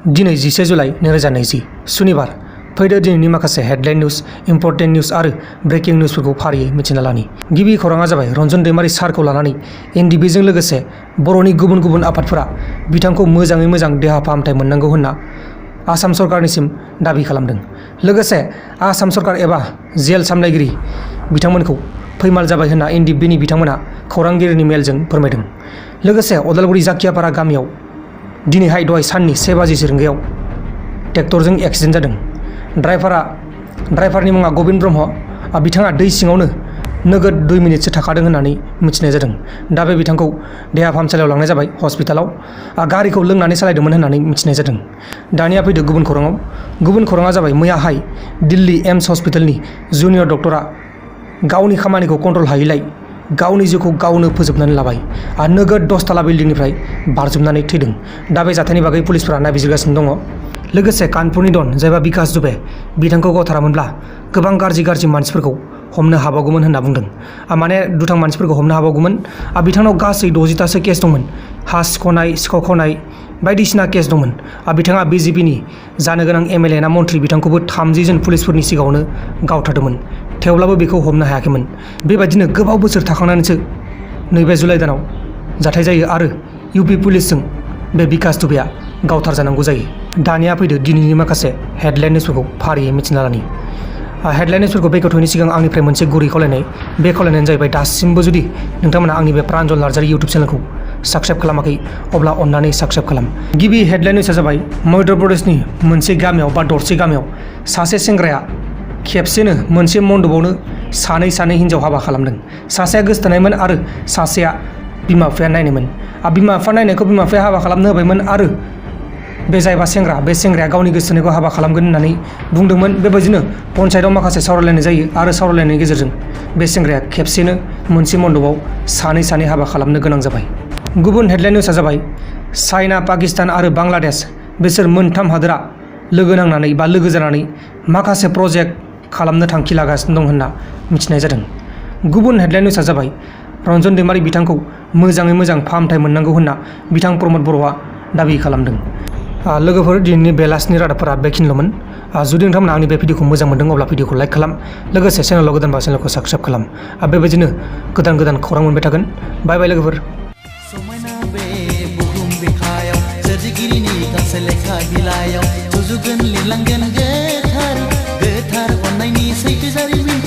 दिनै 10 जुलाइ 2020 सुनिबार फैदो दिनैनि माखासे हेडलाइन निउज इम्पर्टेन्ट निउज आरो ब्रेकिं निउजफोरखौ फारियै मिथिना लानि। गिबि खौराङा जाबाय रन्जन दैमारि सारखौ लानानै एनडिबिजों लोगोसे बर'नि गुबुन गुबुन आफादफोरा बिथांखौ मोजाङै मोजां देहा फाहामथाय मोननांगौ होनना आसाम सरकारनिसिम दाबि खालामदों। लोगोसे आसाम सरकार एबा जेल सामलायगिरि बिथांमोनखौ फैमाल जाबाय होनना एनडिबिनि बिथांमोना खौरांगिरिनि मेलजों फोरमायदों। लोगोसे अदालगुरि जाखियापारा गामियाव दिनैहाय दहाय साननि 1:00 रिंगायाव ट्रेक्टरजों एक्सिडेन्ट जादों। ड्राइभारनि मुङा गबिन ब्रह्म। बिथाङा दै सिङावनो नोगोद 2 मिनिटसो थाखादों होननानै मिथिनाय जादों। दा बे बिथांखौ देहा फाहामसालियाव लांनाय जाबाय हस्पिटालाव। गारिखौ लोंनानै सालायदोंमोन होननानै मिथिनाय जादों। दानिया फैदो गुबुन खौराङाव। गुबुन खौराङा जाबाय मैयाहाय दिल्ली एम्स हस्पिटालनि जुनियर डक्टरा गावनि खामानिखौ कन्ट्रल हायैलाय गावनि जिउखौ गावनो फोजोबनानै लाबाय आरो नोगोद 10 ताला बिल्डिंनिफ्राय बारजुमनानै थैदों। दा बे जाथायनि बागै पुलिसफोरा नायबिजिरगासिनो दङ। लोगोसे कानपुरनि डन जायबा बिकास दुबे बिथांखौ गावथारामोनब्ला गोबां गाज्रि मानसिफोरखौ हमनो हाबावगौमोन होनना बुंदों। माने दुथां मानसिफोरखौ हमनो हाबावगौमोन। बिथांनाव गासै 60तासो केस दंमोन। हा सिख'नाय सिखाव खावनाय बायदिसिना केस दंमोन। बिथाङा बिजेपिनि जानो गोनां एमएलए ना मन्थ्रि बिथांखौबो 30 जन पुलिसफोरनि सिगाङावनो गावथारदोंमोन। थेवब्लाबो बेखौ हमनो हायाखैमोन। बेबायदिनो गोबाव बोसोर थाखांनानैसो नैबे जुलाइ दानाव जाथाय जायो आरो इउपि पुलिसजों बे बिकास दुबेया गावथार जानांगौ जायो। दानिया फैदो दिनैनि माखासे हेडलाइन निउजफोरखौ फारियै मिथिना लानि। हेडलाइन निउजफोरखौ बेखेवथ'यैनि सिगां आंनिफ्राय मोनसे गुरै खावलायनाय। बे खावलायनायानो जाहैबाय दासिमबो जुदि नोंथांमोना आंनि बे प्रान्जल नार्जारि इउटुब चेनेलखौ साबस्क्राइब खालामाखै अब्ला अन्नानै साबस्क्राइब खालाम। गिबि हेडलाइन निउजआ जाबाय मध्य प्रदेशनि मोनसे गामियाव बा दरसे गामियाव सासे सेंग्राया खेबसेनो मोनसे मन्दपआवनो सानै हिन्जाव हाबा खालामदों। सासेया गोसथोनायमोन आरो सासेया बिमा बिफाया नायनायमोन। बिमा बिफा नायनायखौ बिमा बिफाया हाबा खालामनो होबायमोन आरो बे जायबा सेंग्रा बे सेंग्राया गावनि गोसथोनायखौ हाबा खालामगोन होननानै बुंदोंमोन। बेबायदिनो पन्सायतआव माखासे सावरायलायनाय जायो आरो सावरायलायनायनि गेजेरजों बे सेंग्राया खेबसेनो मोनसे मन्दपआव सानै हाबा खालामनो गोनां जाबाय। गुबुन हेडलाइन निउजआ जाबाय चाइना पाकिस्तान आरो बांलादेश बिसोर मोनथाम हादोरा लोगो नांनानै बा लोगो जानानै माखासे प्रजेक्ट खालामनो थांखि लागासिनो दं होनना मिथिनाय जादों। गुबुन हेडलाइन निउजआ जाबाय रन्जन दैमारि बिथांखौ मोजाङै मोजां फाहामथाय मोननांगौ होनना बिथां प्रमद बर'आ दाबि खालामदों। लोगोफोर दिनैनि बेलासिनि रादाबफोरा बेखिनिल'मोन। जुदि नोंथांमोना आंनि बे भिडिअखौ मोजां मोनदों अब्ला भिडिअखौ लाइक खालाम। लोगोसे चेनेलाव गोदानबा चेनेलखौ साबस्क्राइब खालाम। बेबायदिनो गोदान खौरां मोनबाय थागोन। बाय बाय लोगोफोर। समायना बे बुहुम बिखायाव सोरजिगिरिनि गांसे लेखा बिलाइयाव सुजुगोन लिरलांगोन गोथार अननायनि सैथो जारिमिन।